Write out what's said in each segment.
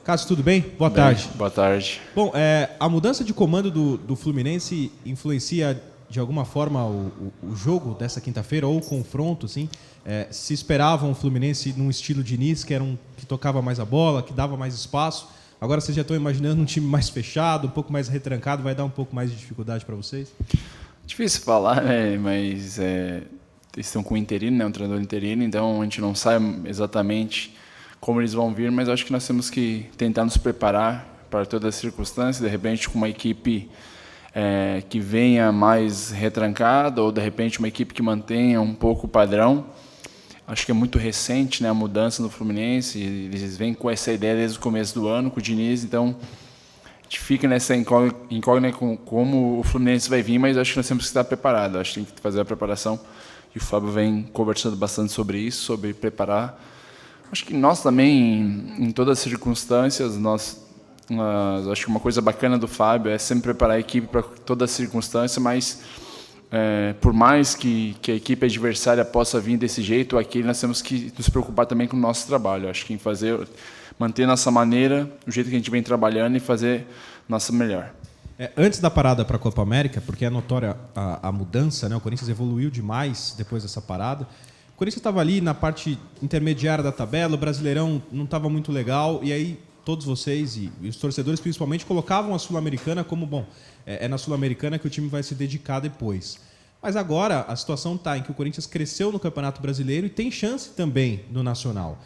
Cássio, tudo bem? Boa tarde. Boa tarde. Bom, a mudança de comando do Fluminense influencia de alguma forma o jogo dessa quinta-feira ou o confronto, assim? Se esperavam o Fluminense num estilo Diniz, que tocava mais a bola, que dava mais espaço. Agora vocês já estão imaginando um time mais fechado, um pouco mais retrancado, vai dar um pouco mais de dificuldade para vocês? Difícil falar, né? Mas eles estão com o interino, né? Um treinador interino, então a gente não sabe exatamente como eles vão vir, mas acho que nós temos que tentar nos preparar para todas as circunstâncias, de repente com uma equipe que venha mais retrancada, ou de repente uma equipe que mantenha um pouco o padrão. Acho que é muito recente, né, a mudança no Fluminense, eles vêm com essa ideia desde o começo do ano, com o Diniz, então a gente fica nessa incógnita com como o Fluminense vai vir, mas acho que nós temos que estar preparados, acho que tem que fazer a preparação, e o Fábio vem conversando bastante sobre isso, sobre preparar. Acho que nós também, em todas as circunstâncias, acho que uma coisa bacana do Fábio é sempre preparar a equipe para toda a circunstância, mas por mais que a equipe adversária possa vir desse jeito, aqui nós temos que nos preocupar também com o nosso trabalho. Acho que manter nossa maneira, o jeito que a gente vem trabalhando e fazer nossa melhor. Antes da parada para a Copa América, porque é notória a mudança, né? O Corinthians evoluiu demais depois dessa parada. O Corinthians estava ali na parte intermediária da tabela, o Brasileirão não estava muito legal, e aí todos vocês e os torcedores principalmente colocavam a Sul-Americana como, é na Sul-Americana que o time vai se dedicar depois. Mas agora a situação está em que o Corinthians cresceu no Campeonato Brasileiro e tem chance também no Nacional.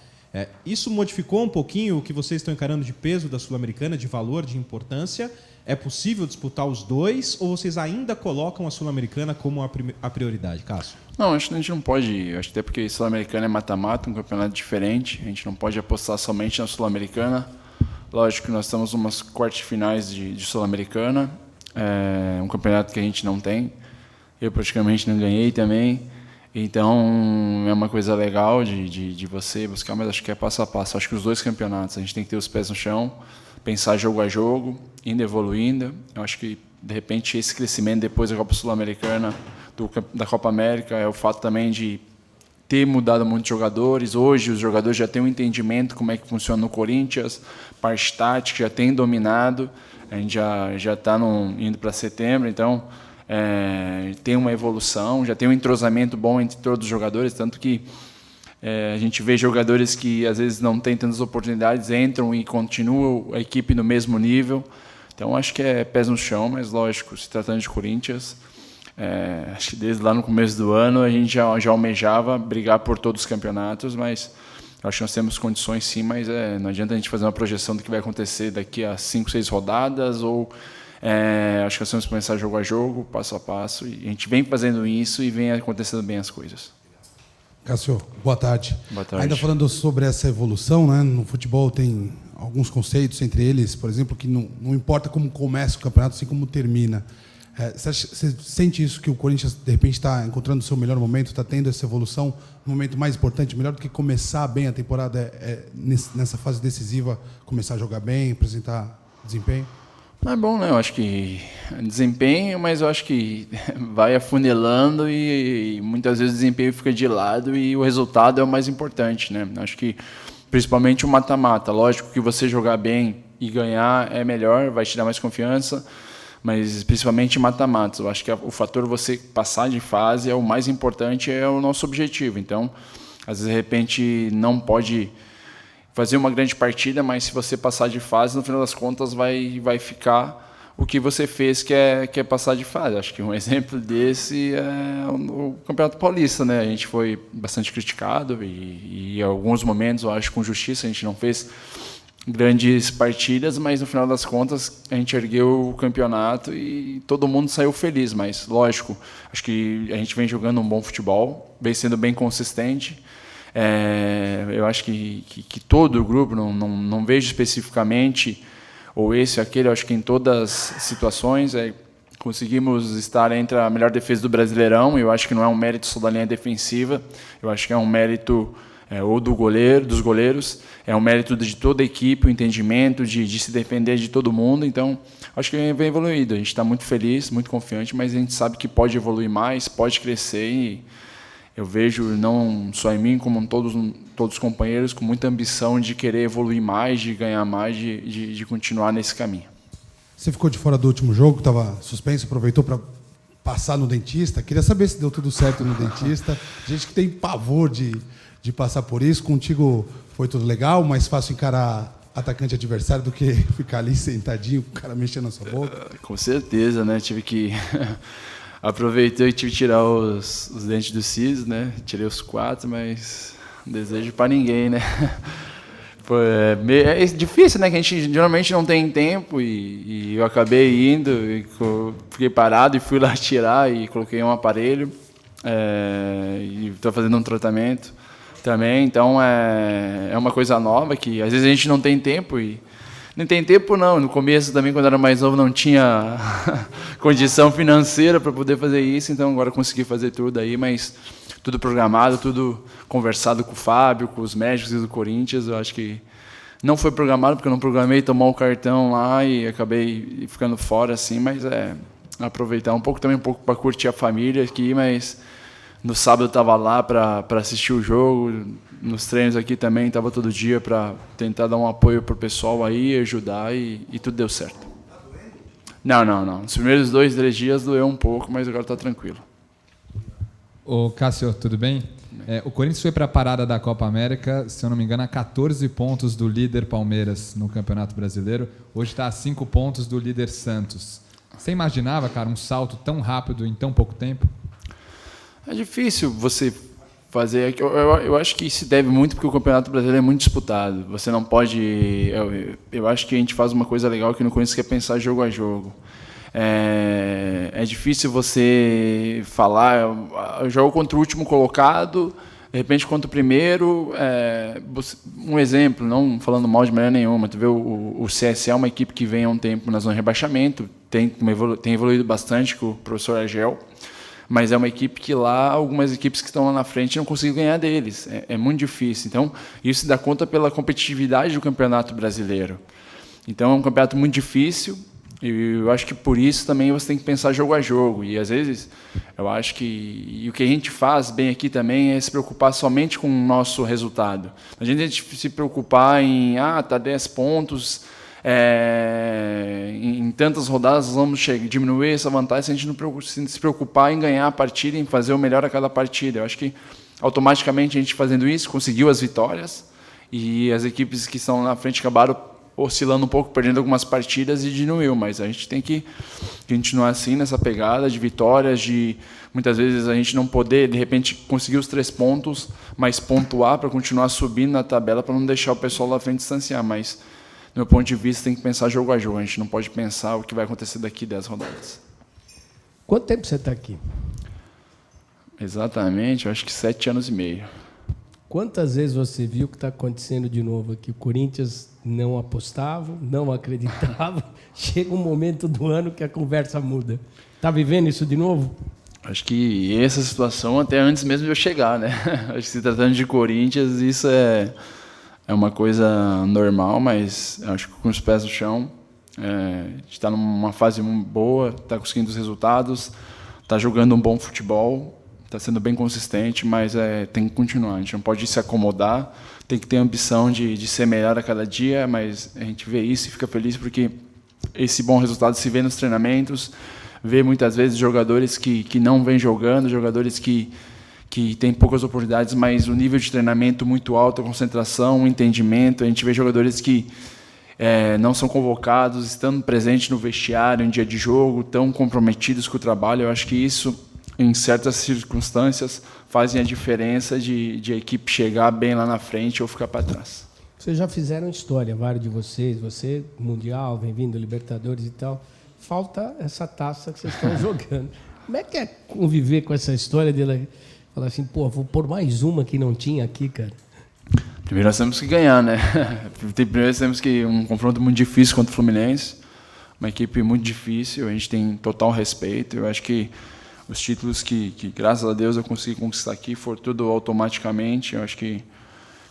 Isso modificou um pouquinho o que vocês estão encarando de peso da Sul-Americana, de valor, de importância? É possível disputar os dois ou vocês ainda colocam a Sul-Americana como a prioridade, Cássio? Não, acho que a gente não pode, acho que até porque a Sul-Americana é mata-mata, um campeonato diferente, a gente não pode apostar somente na Sul-Americana. Lógico que nós estamos umas quartas de finais de Sul-Americana, um campeonato que a gente não tem, eu praticamente não ganhei também, então é uma coisa legal de você buscar, mas acho que é passo a passo. Acho que os dois campeonatos, a gente tem que ter os pés no chão, pensar jogo a jogo, indo evoluindo. Eu acho que, de repente, esse crescimento depois da Copa Sul-Americana, da Copa América, é o fato também de ter mudado muitos jogadores. Hoje, os jogadores já têm um entendimento como é que funciona no Corinthians, parte tática, já tem dominado. A gente já está indo para setembro, então tem uma evolução, já tem um entrosamento bom entre todos os jogadores, tanto que a gente vê jogadores que às vezes não têm tantas oportunidades, entram e continuam a equipe no mesmo nível. Então acho que é pés no chão, mas lógico, se tratando de Corinthians, acho que desde lá no começo do ano a gente já almejava brigar por todos os campeonatos, mas acho que nós temos condições sim, mas não adianta a gente fazer uma projeção do que vai acontecer daqui a 5, 6 rodadas, ou acho que nós temos que começar jogo a jogo, passo a passo, e a gente vem fazendo isso e vem acontecendo bem as coisas. Cássio, boa tarde. Boa tarde. Ainda falando sobre essa evolução, né, no futebol tem alguns conceitos, entre eles, por exemplo, que não importa como começa o campeonato, assim como termina. Você sente isso, que o Corinthians, de repente, está encontrando o seu melhor momento, está tendo essa evolução, um momento mais importante, melhor do que começar bem a temporada, nessa fase decisiva, começar a jogar bem, apresentar desempenho? É bom, né? Eu acho que desempenho, mas eu acho que vai afunilando e muitas vezes o desempenho fica de lado e o resultado é o mais importante, né? Acho que principalmente o mata-mata. Lógico que você jogar bem e ganhar é melhor, vai te dar mais confiança, mas principalmente mata-matas. Eu acho que o fator você passar de fase é o mais importante, é o nosso objetivo. Então, às vezes, de repente, não pode fazer uma grande partida, mas se você passar de fase, no final das contas vai ficar o que você fez, que é passar de fase. Acho que um exemplo desse é o Campeonato Paulista, né? A gente foi bastante criticado e em alguns momentos, eu acho, com justiça, a gente não fez grandes partidas, mas no final das contas a gente ergueu o campeonato e todo mundo saiu feliz. Mas, lógico, acho que a gente vem jogando um bom futebol, vem sendo bem consistente. Eu acho que todo o grupo, não vejo especificamente ou esse ou aquele, eu acho que em todas as situações conseguimos estar entre a melhor defesa do Brasileirão. Eu acho que não é um mérito só da linha defensiva, eu acho que é um mérito ou dos goleiros, é um mérito de toda a equipe, o entendimento de se defender de todo mundo. Então, acho que vem evoluído, a gente está muito feliz, muito confiante, mas a gente sabe que pode evoluir mais, pode crescer eu vejo não só em mim, como em todos os companheiros, com muita ambição de querer evoluir mais, de ganhar mais, de continuar nesse caminho. Você ficou de fora do último jogo, estava suspenso, aproveitou para passar no dentista. Queria saber se deu tudo certo no dentista. Gente que tem pavor de passar por isso. Contigo foi tudo legal, mais fácil encarar atacante adversário do que ficar ali sentadinho, com o cara mexendo na sua boca? Com certeza, né? Tive que... Aproveitei e tive que tirar os dentes do siso, né? Tirei os 4, mas não desejo para ninguém, né? É difícil, né? Que a gente geralmente não tem tempo e eu acabei indo, e fiquei parado e fui lá tirar e coloquei um aparelho e estou fazendo um tratamento também. Então é uma coisa nova que às vezes a gente não tem tempo e não tem tempo não. No começo também, quando eu era mais novo, não tinha condição financeira para poder fazer isso. Então agora eu consegui fazer tudo aí, mas tudo programado, tudo conversado com o Fábio, com os médicos do Corinthians. Eu acho que não foi programado, porque eu não programei tomar o cartão lá e acabei ficando fora, assim, mas aproveitar um pouco para curtir a família aqui, mas no sábado eu estava lá para assistir o jogo, nos treinos aqui também estava todo dia para tentar dar um apoio para o pessoal aí, ajudar e tudo deu certo. Não. Nos primeiros 2, 3 dias doeu um pouco, mas agora está tranquilo. Ô Cássio, tudo bem? O Corinthians foi para a parada da Copa América, se eu não me engano, a 14 pontos do líder Palmeiras no Campeonato Brasileiro. Hoje está a 5 pontos do líder Santos. Você imaginava, cara, um salto tão rápido em tão pouco tempo? É difícil você fazer. Eu acho que se deve muito porque o Campeonato Brasileiro é muito disputado. Você não pode... Eu acho que a gente faz uma coisa legal que no Corinthians quer pensar jogo a jogo. É difícil você falar, eu jogo contra o último colocado, de repente contra o primeiro. Um exemplo, não falando mal de maneira nenhuma, tu vê o CSA é uma equipe que vem há um tempo na zona de rebaixamento, tem evoluído bastante com o professor Argel, mas é uma equipe que lá, algumas equipes que estão lá na frente não conseguem ganhar deles. É muito difícil. Então, isso se dá conta pela competitividade do Campeonato Brasileiro. Então, é um campeonato muito difícil. E eu acho que por isso também você tem que pensar jogo a jogo. E às vezes eu acho que o que a gente faz bem aqui também é se preocupar somente com o nosso resultado. A gente se preocupar em tá 10 pontos, em tantas rodadas vamos diminuir essa vantagem, se a gente não se preocupar em ganhar a partida, em fazer o melhor a cada partida. Eu acho que automaticamente a gente fazendo isso conseguiu as vitórias e as equipes que estão na frente acabaram oscilando um pouco, perdendo algumas partidas e diminuiu, mas a gente tem que continuar assim nessa pegada de vitórias, de muitas vezes a gente não poder, de repente, conseguir os 3 pontos, mas pontuar para continuar subindo na tabela para não deixar o pessoal lá frente distanciar, mas do meu ponto de vista tem que pensar jogo a jogo, a gente não pode pensar o que vai acontecer daqui 10 rodadas. Quanto tempo você está aqui? Exatamente, eu acho que 7 anos e meio. Quantas vezes você viu o que está acontecendo de novo aqui? O Corinthians não apostava, não acreditava. Chega um momento do ano que a conversa muda. Está vivendo isso de novo? Acho que essa situação até antes mesmo de eu chegar, né? Acho que se tratando de Corinthians, isso é uma coisa normal, mas acho que com os pés no chão, a gente está numa fase boa, está conseguindo os resultados, está jogando um bom futebol, está sendo bem consistente, mas tem que continuar. A gente não pode se acomodar, tem que ter a ambição de ser melhor a cada dia, mas a gente vê isso e fica feliz porque esse bom resultado se vê nos treinamentos, vê muitas vezes jogadores que não vêm jogando, jogadores que têm poucas oportunidades, mas o nível de treinamento muito alto, a concentração, o entendimento. A gente vê jogadores que não são convocados, estando presentes no vestiário em dia de jogo, tão comprometidos com o trabalho. Eu acho que isso, em certas circunstâncias, fazem a diferença de a equipe chegar bem lá na frente ou ficar para trás. Vocês já fizeram história, vários de vocês, você, Mundial, vem vindo, Libertadores e tal. Falta essa taça que vocês estão jogando. Como é que é conviver com essa história dele? Falar assim, vou pôr mais uma que não tinha aqui, cara. Primeiro nós temos que ganhar, né? Primeiro nós temos que um confronto muito difícil contra o Fluminense, uma equipe muito difícil, a gente tem total respeito. Eu acho que os títulos que graças a Deus eu consegui conquistar aqui foram tudo automaticamente. Eu acho que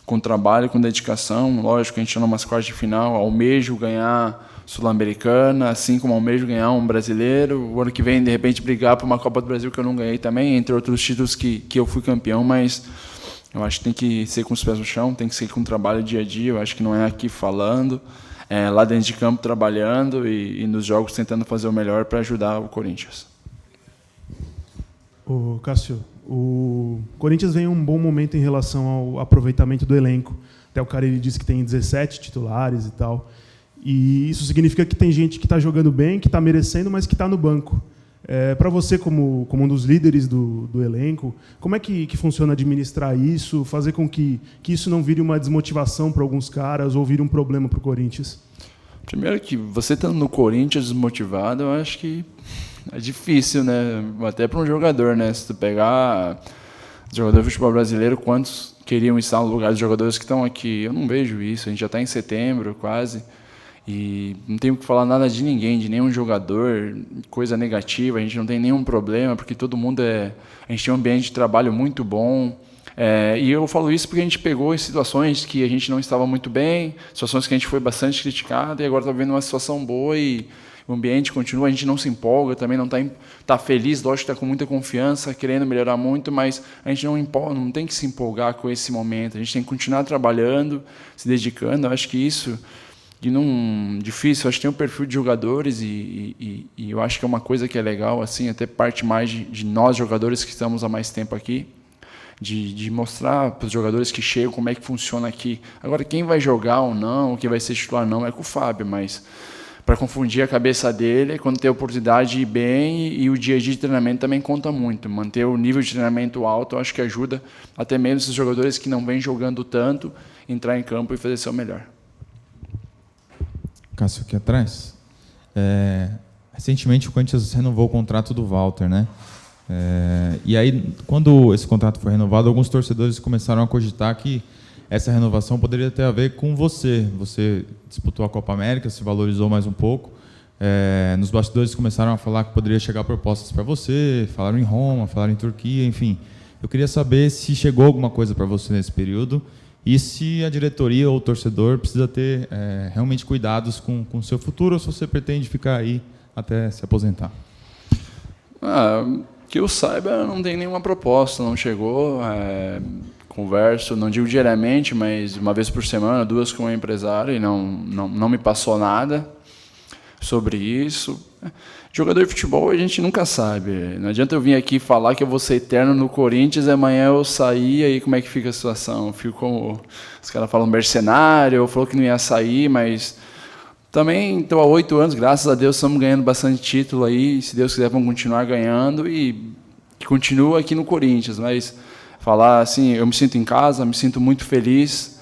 com trabalho, com dedicação. Lógico, a gente está numa quartas de final, almejo ganhar Sul-Americana, assim como almejo ganhar um brasileiro. O ano que vem, de repente, brigar por uma Copa do Brasil que eu não ganhei também, entre outros títulos que eu fui campeão, mas eu acho que tem que ser com os pés no chão, tem que ser com trabalho dia a dia. Eu acho que não é aqui falando, é lá dentro de campo trabalhando e nos jogos tentando fazer o melhor para ajudar o Corinthians. Ô, Cássio, o Corinthians vem em um bom momento em relação ao aproveitamento do elenco. Até o Carille disse que tem 17 titulares e tal. E isso significa que tem gente que está jogando bem, que está merecendo, mas que está no banco. Para você, como um dos líderes do elenco, como é que funciona administrar isso, fazer com que isso não vire uma desmotivação para alguns caras ou vire um problema para o Corinthians? Primeiro que você estando no Corinthians desmotivado, eu acho que é difícil, né? Até para um jogador, né? Se tu pegar jogador de futebol brasileiro, quantos queriam estar no lugar dos jogadores que estão aqui? Eu não vejo isso. A gente já está em setembro, quase. E não tenho que falar nada de ninguém, de nenhum jogador, coisa negativa, a gente não tem nenhum problema, porque todo mundo a gente tem um ambiente de trabalho muito bom. E eu falo isso porque a gente pegou em situações que a gente não estava muito bem, situações que a gente foi bastante criticado, e agora está vendo uma situação boa e o ambiente continua, a gente não se empolga, também não está feliz, lógico que está com muita confiança, querendo melhorar muito, mas a gente não tem que se empolgar com esse momento, a gente tem que continuar trabalhando, se dedicando. Eu acho que isso... difícil, acho que tem um perfil de jogadores e eu acho que é uma coisa que é legal, assim, até parte mais de nós jogadores que estamos há mais tempo aqui, de mostrar para os jogadores que chegam como é que funciona aqui. Agora, quem vai jogar ou não, quem vai ser titular não, é com o Fábio, mas para confundir a cabeça dele, quando tem a oportunidade de ir bem e o dia a dia de treinamento também conta muito. Manter o nível de treinamento alto, eu acho que ajuda até mesmo esses jogadores que não vêm jogando tanto, entrar em campo e fazer seu melhor. Cássio, aqui atrás. Recentemente o Corinthians renovou o contrato do Walter, né? E aí, quando esse contrato foi renovado, alguns torcedores começaram a cogitar que essa renovação poderia ter a ver com você. Você disputou a Copa América, se valorizou mais um pouco. Nos bastidores começaram a falar que poderia chegar propostas para você, falaram em Roma, falaram em Turquia, enfim. Eu queria saber se chegou alguma coisa para você nesse período e se a diretoria ou o torcedor precisa ter realmente cuidados com o seu futuro ou se você pretende ficar aí até se aposentar. Que eu saiba, não tem nenhuma proposta, não chegou. Converso, não digo diariamente, mas uma vez por semana, 2 com o empresário, e não me passou nada sobre isso. Jogador de futebol a gente nunca sabe. Não adianta eu vir aqui falar que eu vou ser eterno no Corinthians e amanhã eu sair, aí como é que fica a situação? Eu fico como os caras falam mercenário, falou que não ia sair, mas também estou há 8 anos, graças a Deus estamos ganhando bastante título aí, se Deus quiser vamos continuar ganhando e continuo aqui no Corinthians, mas falar assim, eu me sinto em casa, me sinto muito feliz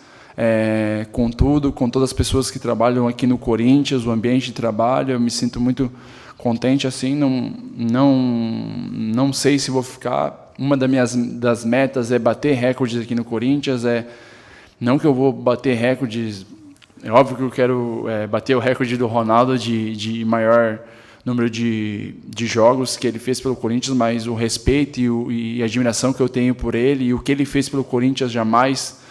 com tudo, com todas as pessoas que trabalham aqui no Corinthians, o ambiente de trabalho, eu me sinto muito contente assim, não sei se vou ficar. Uma das metas é bater recordes aqui no Corinthians, não que eu vou bater recordes, é óbvio que eu quero bater o recorde do Ronaldo de maior número de jogos que ele fez pelo Corinthians, mas o respeito e a admiração que eu tenho por ele e o que ele fez pelo Corinthians jamais,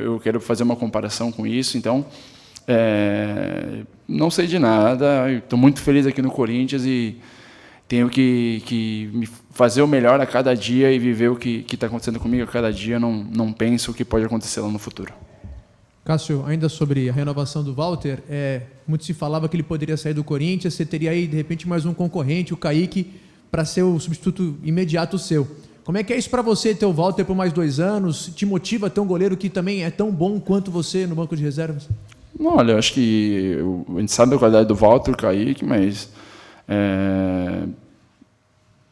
eu quero fazer uma comparação com isso. Então, não sei de nada, estou muito feliz aqui no Corinthians e tenho que me fazer o melhor a cada dia e viver o que está acontecendo comigo a cada dia. Não penso o que pode acontecer lá no futuro. Cássio, ainda sobre a renovação do Walter, muito se falava que ele poderia sair do Corinthians, você teria aí, de repente, mais um concorrente, o Kaique, para ser o substituto imediato seu. Como é que é isso para você, ter o Walter por mais 2 anos? Te motiva a ter um goleiro que também é tão bom quanto você no banco de reservas? Não, olha, eu acho que a gente sabe a qualidade do Walter, o Kaique, mas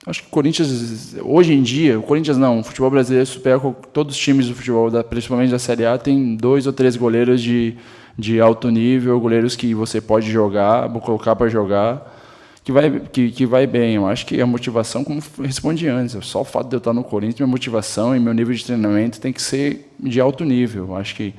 acho que o Corinthians, hoje em dia, o futebol brasileiro supera todos os times do futebol, principalmente da Série A, tem 2 ou 3 goleiros de alto nível, goleiros que você pode jogar, vou colocar para jogar, que vai bem. Eu acho que a motivação, como eu respondi antes, só o fato de eu estar no Corinthians, minha motivação e meu nível de treinamento tem que ser de alto nível. Eu acho que,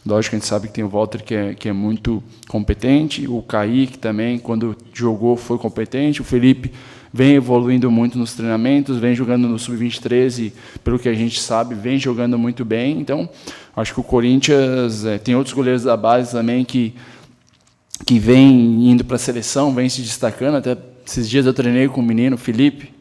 lógico, a gente sabe que tem o Walter que é muito competente, o Kaique também, quando jogou, foi competente, o Felipe vem evoluindo muito nos treinamentos, vem jogando no Sub-23 e, pelo que a gente sabe, vem jogando muito bem. Então, acho que o Corinthians tem outros goleiros da base também que vem indo para a seleção, vem se destacando. Até esses dias eu treinei com o menino, Felipe,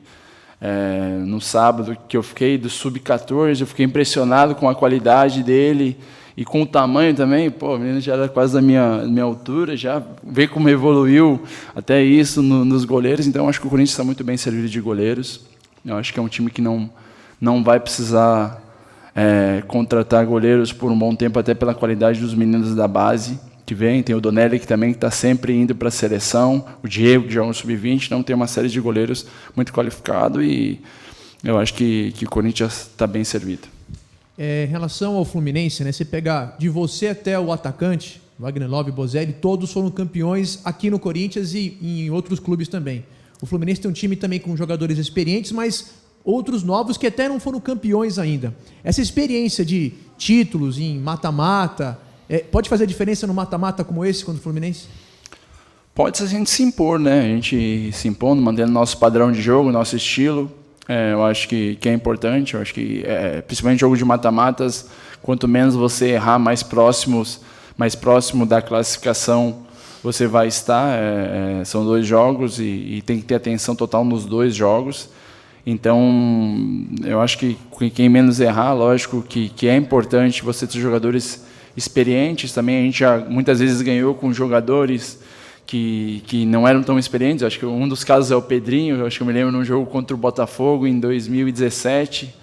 no sábado, que eu fiquei do Sub-14, eu fiquei impressionado com a qualidade dele e com o tamanho também. Pô, o menino já era quase da minha altura, já vê como evoluiu até isso nos goleiros. Então, acho que o Corinthians está muito bem servido de goleiros. Eu acho que é um time que não vai precisar contratar goleiros por um bom tempo, até pela qualidade dos meninos da base que vem. Tem o Donelli, que também está sempre indo para a seleção, o Diego, que joga no Sub-20. Então, tem uma série de goleiros muito qualificados e eu acho que o Corinthians está bem servido. Em relação ao Fluminense, né, você pegar de você até o atacante, Wagner Love e Bozelli, todos foram campeões aqui no Corinthians e em outros clubes também. O Fluminense tem um time também com jogadores experientes, mas outros novos que até não foram campeões ainda. Essa experiência de títulos em mata-mata, pode fazer diferença no mata-mata como esse contra o Fluminense? Pode se a gente se impor, né? A gente se impondo, mantendo nosso padrão de jogo, nosso estilo. Eu acho que é importante. Eu acho que, principalmente jogo de mata-matas, quanto menos você errar, mais próximo da classificação você vai estar. São 2 jogos e tem que ter atenção total nos 2 jogos. Então, eu acho que quem menos errar, lógico que é importante você ter jogadores experientes também. A gente já muitas vezes ganhou com jogadores que não eram tão experientes. Acho que um dos casos é o Pedrinho. Acho que eu me lembro num jogo contra o Botafogo em 2017,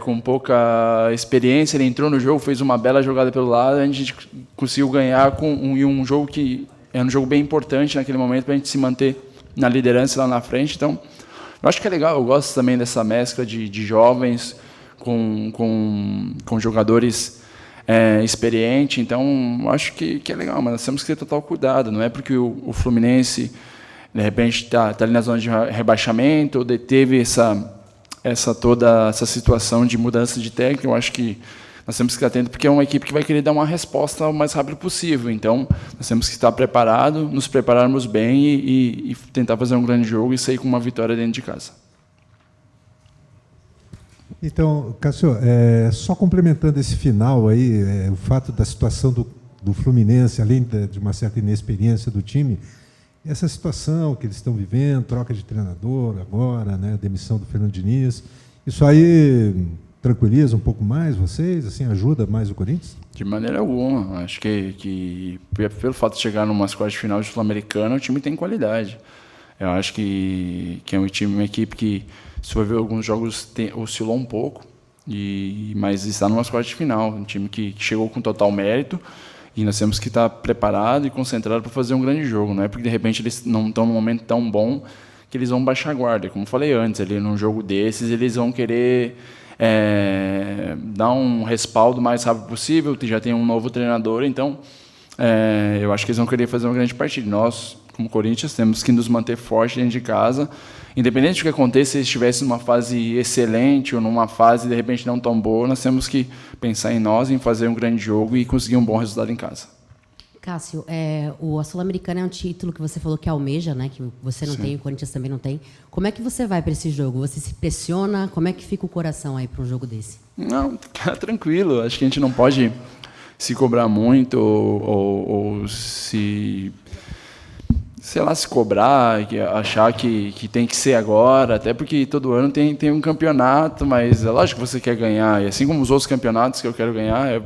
com pouca experiência. Ele entrou no jogo, fez uma bela jogada pelo lado, a gente conseguiu ganhar com um jogo que era um jogo bem importante naquele momento para a gente se manter na liderança lá na frente. Então, eu acho que é legal. Eu gosto também dessa mescla de jovens com jogadores experiente. Então, acho que é legal, mas nós temos que ter total cuidado. Não é porque o Fluminense, de repente, está ali na zona de rebaixamento, ou teve toda essa situação de mudança de técnico. Eu acho que nós temos que estar atentos, porque é uma equipe que vai querer dar uma resposta o mais rápido possível. Então, nós temos que estar preparados, nos prepararmos bem e tentar fazer um grande jogo e sair com uma vitória dentro de casa. Então, Cássio, só complementando esse final aí, o fato da situação do Fluminense, além de uma certa inexperiência do time, essa situação que eles estão vivendo, troca de treinador agora, né, demissão do Fernando Diniz, isso aí tranquiliza um pouco mais vocês, assim, ajuda mais o Corinthians? De maneira alguma. Acho que pelo fato de chegar numa quartas de final de Sul-Americana, o time tem qualidade. Eu acho que é uma equipe que, se for ver alguns jogos, oscilou um pouco, mas está numa quartas de final. Um time que chegou com total mérito e nós temos que estar preparado e concentrado para fazer um grande jogo. Não é porque, de repente, eles não estão num momento tão bom que eles vão baixar a guarda. Como eu falei antes, ali, num jogo desses, eles vão querer dar um respaldo o mais rápido possível. Já tem um novo treinador, então eu acho que eles vão querer fazer uma grande partida. Nós, como Corinthians, temos que nos manter fortes dentro de casa. Independente do que aconteça, se eles estivessem numa fase excelente ou numa fase, de repente, não tão boa, nós temos que pensar em nós, em fazer um grande jogo e conseguir um bom resultado em casa. Cássio, a Sul-Americana é um título que você falou que almeja, né? Que você não tem, o Corinthians também não tem. Como é que você vai para esse jogo? Você se pressiona? Como é que fica o coração aí para um jogo desse? Não, tranquilo. Acho que a gente não pode se cobrar muito ou se... sei lá, se cobrar, achar que tem que ser agora, até porque todo ano tem um campeonato, mas é lógico que você quer ganhar, e assim como os outros campeonatos que eu quero ganhar,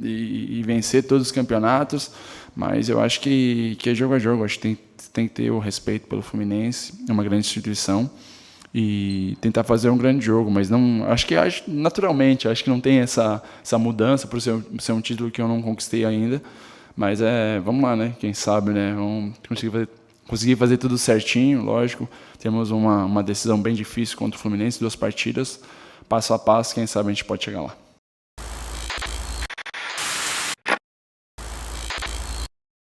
e vencer todos os campeonatos, mas eu acho que é jogo a jogo. Acho que tem que ter o respeito pelo Fluminense, é uma grande instituição, e tentar fazer um grande jogo, mas não, acho que naturalmente, acho que não tem essa mudança por ser um título que eu não conquistei ainda. Mas vamos lá, né? Quem sabe, né? Vamos conseguir fazer tudo certinho, lógico. Temos uma decisão bem difícil contra o Fluminense, 2 partidas. Passo a passo, quem sabe a gente pode chegar lá.